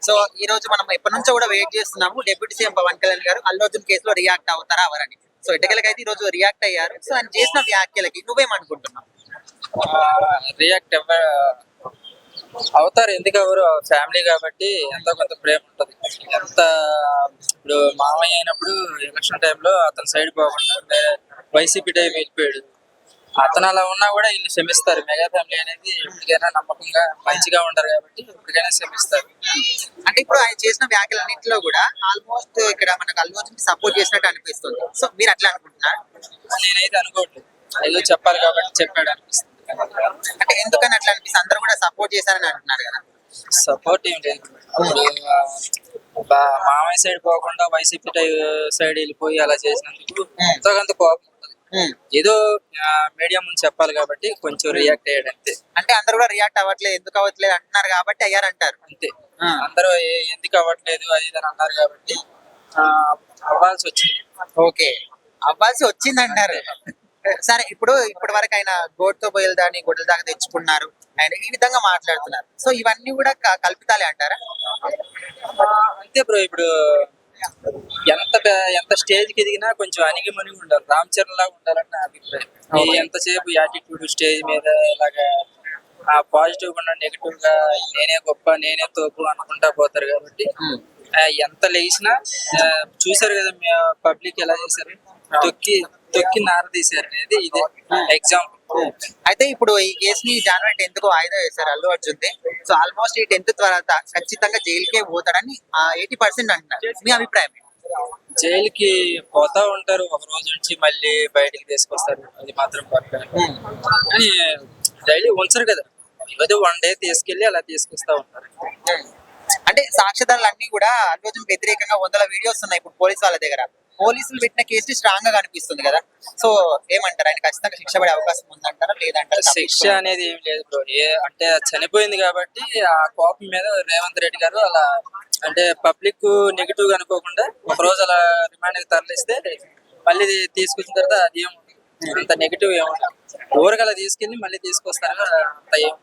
So ఈ రోజు మనం ఎప్పటి నుంచో కూడా వెయిట్ చేస్తున్నాము. డిప్యూటీ సీఎం పవన్ కళ్యాణ్ గారు అల్లు అర్జున్ కేసులో రియాక్ట్ అవుతారా అవరని. సో ఎట్టకేలకైతే ఈ రోజు రియాక్ట్ అయ్యారు. సో ఆయన చేసిన వ్యాఖ్యలకి నువ్వేమనుకుంటున్నావు? రియాక్ట్ అవుతారు. ఎందుకు ఎవరు ఫ్యామిలీ కాబట్టి ఎంతో కొంత ప్రేమ ఉంటది. ఎంత ఇప్పుడు మామయ్య అయినప్పుడు ఎలక్షన్ టైంలో అతని సైడ్ పోకుండా వైసీపీ టైం వెళ్ళిపోయాడు. అతను అలా ఉన్నా కూడా వీళ్ళు క్షమిస్తారు. మెగా ఫ్యామిలీ అనేది ఎప్పటికైనా నమ్మకంగా మంచిగా ఉంటారు కాబట్టి ఎప్పటికైనా క్షమిస్తారు. అంటే ఇప్పుడు ఆయన చేసిన వ్యాఖ్యలన్నింటిలో కూడా ఆల్మోస్ట్ ఇక్కడ మనకు అల్లు అర్జున్ సపోర్ట్ చేసినట్టు అనిపిస్తుంది. సో మీరు అట్లా అనుకుంటున్నారు? నేనైతే అనుకోవట్లేదు. ఏదో చెప్పాలి కాబట్టి చెప్పాడు అనిపిస్తుంది. అంటే ఎందుకని అట్లా అనిపిస్తుంది? అందరూ కూడా సపోర్ట్ చేశారని అంటున్నారు కదా. సపోర్ట్ ఏం లేదు. మామయ్య సైడ్ పోకుండా వైసీపీ సైడ్ వెళ్ళిపోయి అలా చేసినందుకు ఎంతో కొంత కోపం ఉంటుంది. ఏదో మీడియా ముందు చెప్పాలి కాబట్టి కొంచెం రియాక్ట్ అయ్యాడు అంతే. అంటే అందరూ కూడా రియాక్ట్ అవ్వట్లేదు, ఎందుకు అవ్వట్లేదు అంటున్నారు కాబట్టి అయ్యారంటారు అంతే. అందరూ ఎందుకు అవ్వట్లేదు అది ఇది అని అన్నారు కాబట్టి అవ్వాల్సి వచ్చింది. ఓకే, అవ్వాల్సి వచ్చింది అంటారు. సరే, ఇప్పటి వరకు ఆయన గోటుతో బయలు దాన్ని గొడ్డల దాకా తెచ్చుకున్నారు, ఆయన ఈ విధంగా మాట్లాడుతున్నారు. సో ఇవన్నీ కూడా కల్పితాలే అంటారా? అంతే బ్రో. ఇప్పుడు ఎంత స్టేజ్ కి ఎదిగినా కొంచెం అణిగి మణిగి ఉండాలి. రామ్ చరణ్ లాగా ఉండాలని నా అభిప్రాయం. ఎంతసేపు యాటిట్యూడ్ స్టేజ్ మీద ఇలాగా పాజిటివ్ గా నెగిటివ్ గా నేనే గొప్ప నేనే తోపు అనుకుంటా పోతారు కాబట్టి ఎంత లేచినా చూసారు కదా పబ్లిక్ ఎలా చేశారు, తొక్కి తొక్కి నార తీశారు అనేది ఇదే ఎగ్జాంపుల్. అయితే ఇప్పుడు ఈ కేసుని జనవరి 10th కు వాయిదా వేశారు అల్లు అర్జున్. సో ఆల్మోస్ట్ ఈ 10th తర్వాత ఖచ్చితంగా జైలుకే పోతాడని 80% అంటున్నారు. మీ అభిప్రాయం? జైలుకి పోతా ఉంటారు, ఒక రోజు నుంచి మళ్ళీ బయటికి తీసుకొస్తారు, అది మాత్రం పక్క. కానీ డైలీ ఉంచరు కదా, ఏదో 1 day తీసుకెళ్లి అలా తీసుకొస్తా ఉంటారు. అంటే సాక్ష్యాధారాలు అన్ని కూడా అల్లు అర్జున్ వ్యతిరేకంగా 100 వీడియోస్ ఉన్నాయి ఇప్పుడు పోలీసు వాళ్ళ దగ్గర. పోలీసులు పెట్టిన కేసు స్ట్రాంగ్ గా కనిపిస్తుంది కదా. సో ఏమంటారు, ఆయన ఖచ్చితంగా శిక్ష పడే అవకాశం ఉందంటారా లేదంటారా? శిక్ష అనేది ఏం లేదు బ్రో. అంటే చనిపోయింది కాబట్టి ఆ కోపం మీద రేవంత్ రెడ్డి గారు అలా అంటే పబ్లిక్ నెగిటివ్ గా అనుకోకుండా ఒక రోజు అలా రిమాండ్ కి తరలిస్తే మళ్ళీ తీసుకొచ్చిన తర్వాత అది ఏం అంత నెగిటివ్ ఏముండదు. ఊరికి అలా తీసుకెళ్ళి మళ్ళీ తీసుకొస్తారు, అంత ఏం